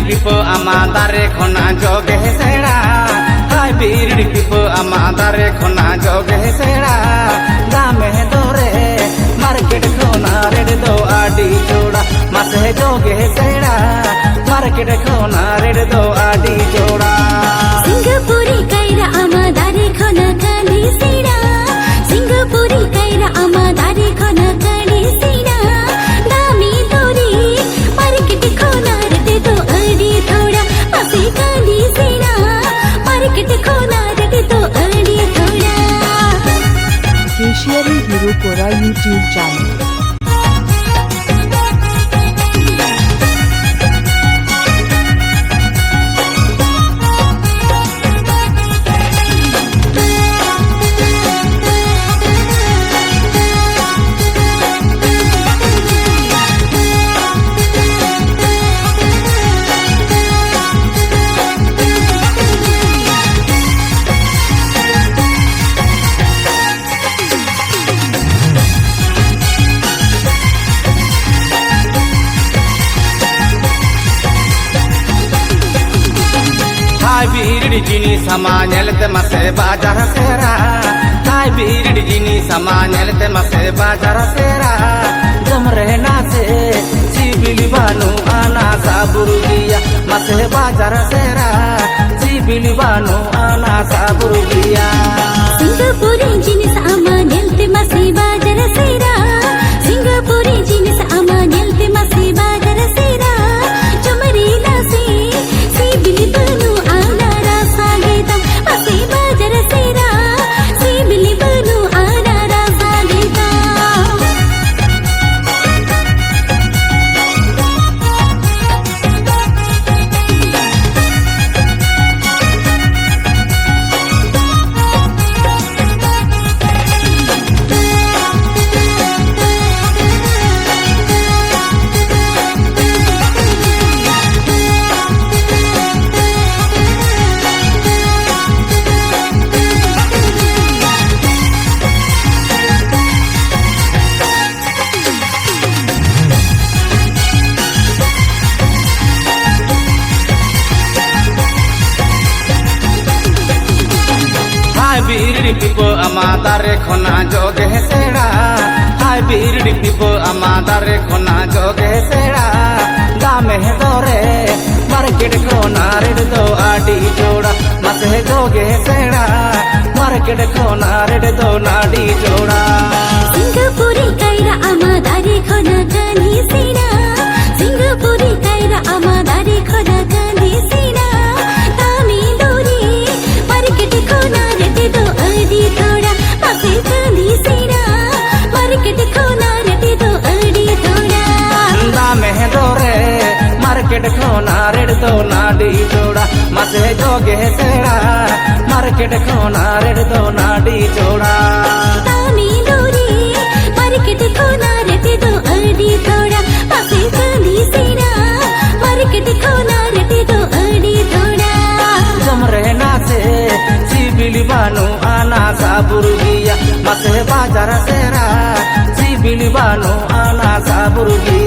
pipo amadare khona joge sera hybrid pipo amadare khona joge sera dame dore market khona red do adi joda mase joge sera market khona red do adi joda Singapore kaira amadare khona kali sera Singapore kaira amadare khona kali sera dami dore market khona red do adi thoda mase kali sera market khona red do adi thoda Tertiary Hero Pura YouTube channel. hybrid jinis sama nyelte mase bajar sera hybrid jinis sama nyelte mase bajar sera jam rehna se sibili banu ana saburu dia mase bajar sera sibili banu ana saburu dia Singapore jinis ama nyelte mase bajar sera Singapore jinis ama nyelte mase bajar sera jomari nase sibili banu ana rasa geta mase bajar sera sibili banu ana rasa geta hybrid pipo amadare khona joge sera hybrid pipo amadare khona joge sera dame dore market khona red do adi joda mase joge sera market khona red do nadi joda Singapore kaira amadare khona kali sera Singapore kaira amadare khona kali sera dami dore market khona red do adi thoda mase kali sera market khona red do adi thoda dame dore market khona red do nadi joda mase joge sera market khona red do nadi joda dami dore market khona red do adi thoda mase kali sera market khona red do adi thoda jam rehna se sibili banu ana saburu dia mase bajar sera sibili banu ana saburu dia